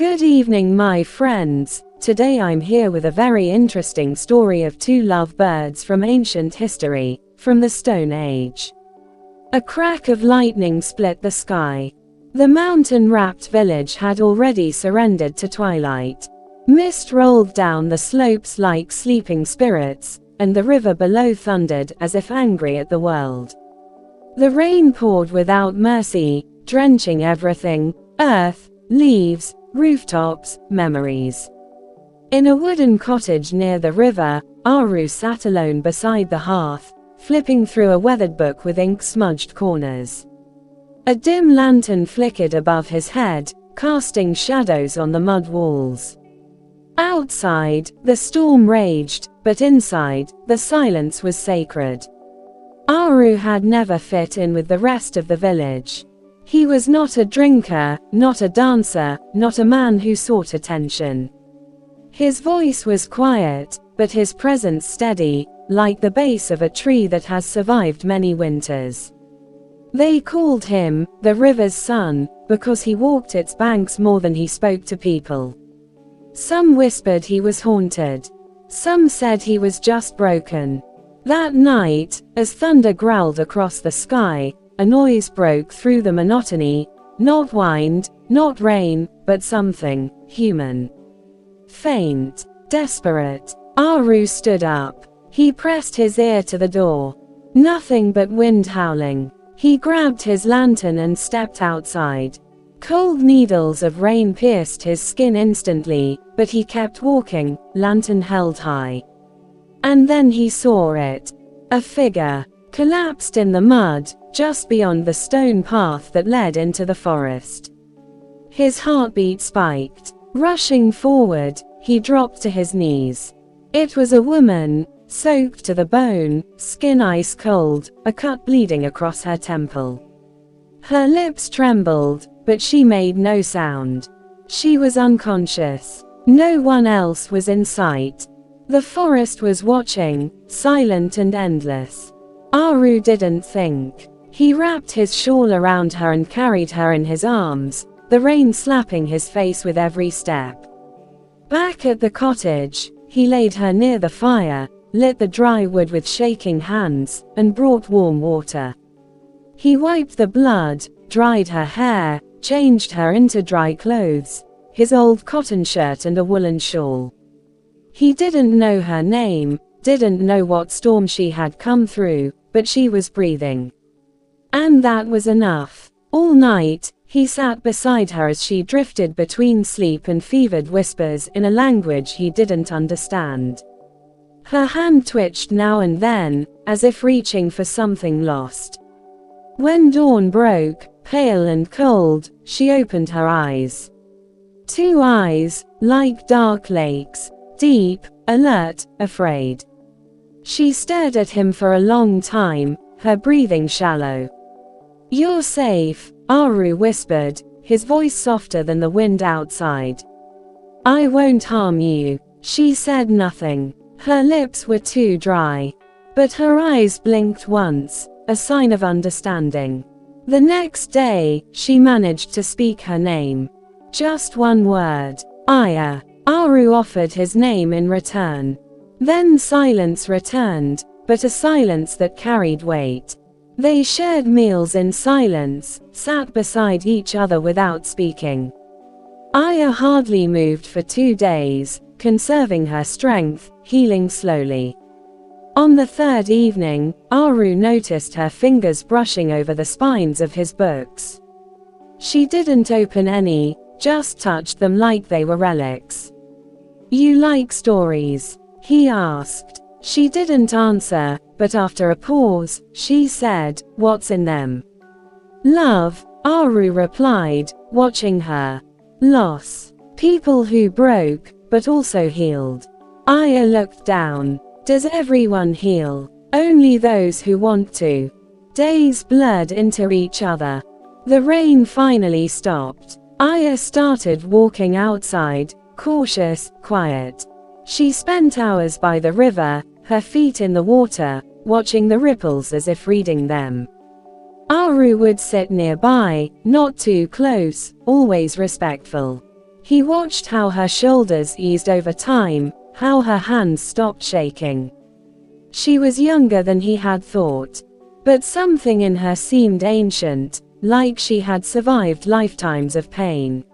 Good evening, my friends. Today I'm here with a very interesting story of two lovebirds from ancient history, from the Stone Age. A crack of lightning split the sky. The mountain-wrapped village had already surrendered to twilight. Mist rolled down the slopes like sleeping spirits, and the river below thundered as if angry at the world. The rain poured without mercy, drenching everything: earth, leaves, rooftops, memories. In a wooden cottage near the river, Aru sat alone beside the hearth, flipping through a weathered book with ink-smudged corners. A dim lantern flickered above his head, casting shadows on the mud walls. Outside, the storm raged, but inside, the silence was sacred. Aru had never fit in with the rest of the village. He was not a drinker, not a dancer, not a man who sought attention. His voice was quiet, but his presence steady, like the base of a tree that has survived many winters. They called him the river's son, because he walked its banks more than he spoke to people. Some whispered he was haunted. Some said he was just broken. That night, as thunder growled across the sky, a noise broke through the monotony. Not wind, not rain, but something human. Faint, desperate. Aru stood up. He pressed his ear to the door. Nothing but wind howling. He grabbed his lantern and stepped outside. Cold needles of rain pierced his skin instantly, but he kept walking, lantern held high. And then he saw it. A figure, collapsed in the mud, just beyond the stone path that led into the forest. His heartbeat spiked. Rushing forward, he dropped to his knees. It was a woman, soaked to the bone, skin ice cold, a cut bleeding across her temple. Her lips trembled, but she made no sound. She was unconscious. No one else was in sight. The forest was watching, silent and endless. Aru didn't think. He wrapped his shawl around her and carried her in his arms, the rain slapping his face with every step. Back at the cottage, he laid her near the fire, lit the dry wood with shaking hands, and brought warm water. He wiped the blood, dried her hair, changed her into dry clothes, his old cotton shirt and a woolen shawl. He didn't know her name, didn't know what storm she had come through, but she was breathing. And that was enough. All night, he sat beside her as she drifted between sleep and fevered whispers in a language he didn't understand. Her hand twitched now and then, as if reaching for something lost. When dawn broke, pale and cold, she opened her eyes. Two eyes, like dark lakes, deep, alert, afraid. She stared at him for a long time, her breathing shallow. "You're safe," Aru whispered, his voice softer than the wind outside. "I won't harm you." She said nothing. Her lips were too dry. But her eyes blinked once, a sign of understanding. The next day, she managed to speak her name. Just one word. Aya. Aru offered his name in return. Then silence returned, but a silence that carried weight. They shared meals in silence, sat beside each other without speaking. Aya hardly moved for 2 days, conserving her strength, healing slowly. On the third evening, Aru noticed her fingers brushing over the spines of his books. She didn't open any, just touched them like they were relics. "You like stories?" he asked. She didn't answer, but after a pause, she said, "What's in them?" "Love," Aru replied, watching her. "Loss. People who broke, but also healed." Aya looked down. "Does everyone heal?" "Only those who want to." Days blurred into each other. The rain finally stopped. Aya started walking outside, cautious, quiet. She spent hours by the river, her feet in the water, watching the ripples as if reading them. Aru would sit nearby, not too close, always respectful. He watched how her shoulders eased over time, how her hands stopped shaking. She was younger than he had thought. But something in her seemed ancient, like she had survived lifetimes of pain.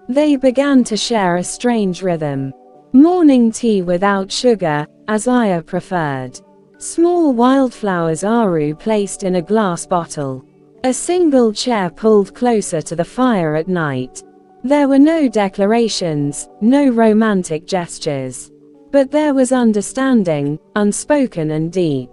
They began to share a strange rhythm. Morning tea without sugar, as Aya preferred. Small wildflowers Aru placed in a glass bottle. A single chair pulled closer to the fire at night. There were no declarations, no romantic gestures. But there was understanding, unspoken and deep.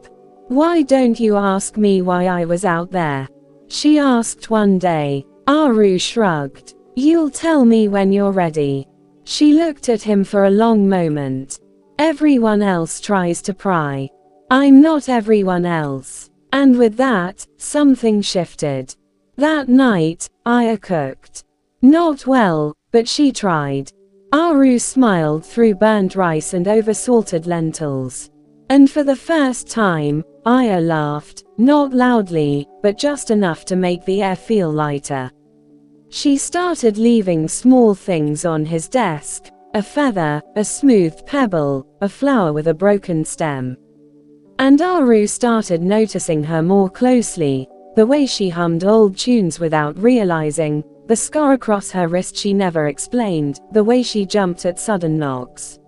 "Why don't you ask me why I was out there?" she asked one day. Aru shrugged. "You'll tell me when you're ready." She looked at him for a long moment. "Everyone else tries to pry. I'm not everyone else." And with that, something shifted. That night, Aya cooked. Not well, but she tried. Aru smiled through burnt rice and over-salted lentils. And for the first time, Aya laughed, not loudly, but just enough to make the air feel lighter. She started leaving small things on his desk: a feather, a smooth pebble, a flower with a broken stem. And Aru started noticing her more closely, the way she hummed old tunes without realizing, the scar across her wrist she never explained, the way she jumped at sudden knocks.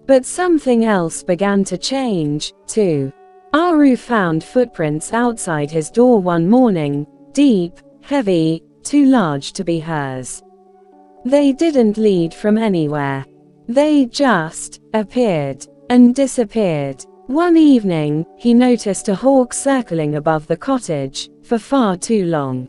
But something else began to change, too. Aru found footprints outside his door one morning, deep, heavy, too large to be hers. They didn't lead from anywhere. They just appeared and disappeared. One evening, he noticed a hawk circling above the cottage, for far too long.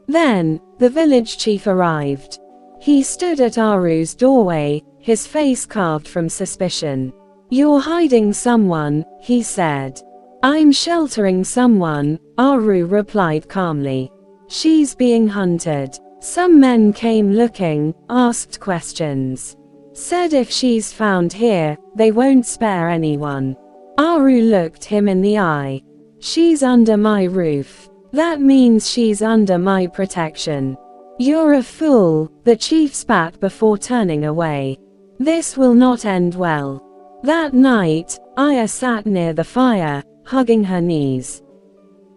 Then, the village chief arrived. He stood at Aru's doorway, his face carved from suspicion. "You're hiding someone," he said. "I'm sheltering someone," Aru replied calmly. "She's being hunted. Some men came looking, asked questions. Said if she's found here, they won't spare anyone." Aru looked him in the eye. "She's under my roof. That means she's under my protection." "You're a fool," the chief spat before turning away. "This will not end well." That night, Aya sat near the fire, hugging her knees.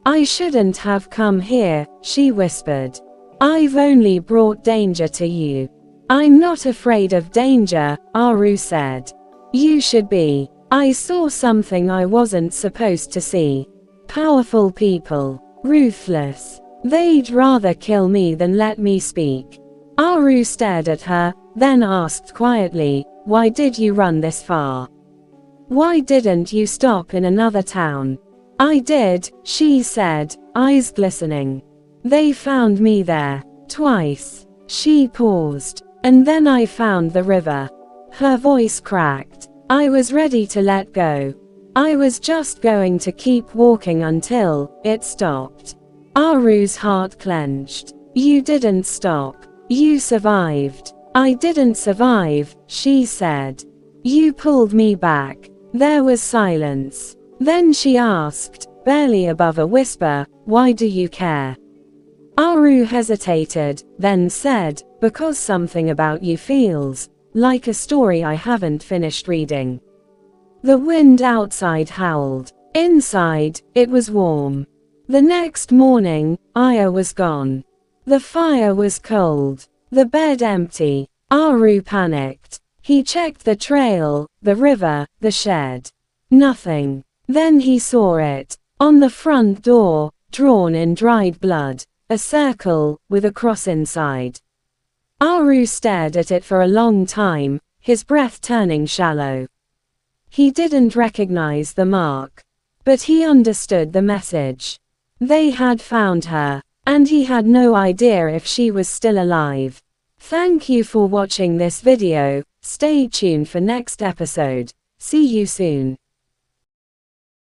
"I shouldn't have come here," she whispered. "I've only brought danger to you." "I'm not afraid of danger," Aru said. "You should be. I saw something I wasn't supposed to see. Powerful people. Ruthless. They'd rather kill me than let me speak." Aru stared at her, then asked quietly, "Why did you run this far? Why didn't you stop in another town?" "I did," she said, eyes glistening. "They found me there. Twice." She paused. "And then I found the river." Her voice cracked. "I was ready to let go. I was just going to keep walking until it stopped." Aru's heart clenched. "You didn't stop. You survived." "I didn't survive," she said. "You pulled me back." There was silence. Then she asked, barely above a whisper, "Why do you care?" Aru hesitated, then said, "Because something about you feels like a story I haven't finished reading." The wind outside howled. Inside, it was warm. The next morning, Aya was gone. The fire was cold. The bed empty. Aru panicked. He checked the trail, the river, the shed. Nothing. Then he saw it. On the front door, drawn in dried blood. A circle, with a cross inside. Aru stared at it for a long time, his breath turning shallow. He didn't recognize the mark. But he understood the message. They had found her. And he had no idea if she was still alive. Thank you for watching this video. Stay tuned for next episode. See you soon.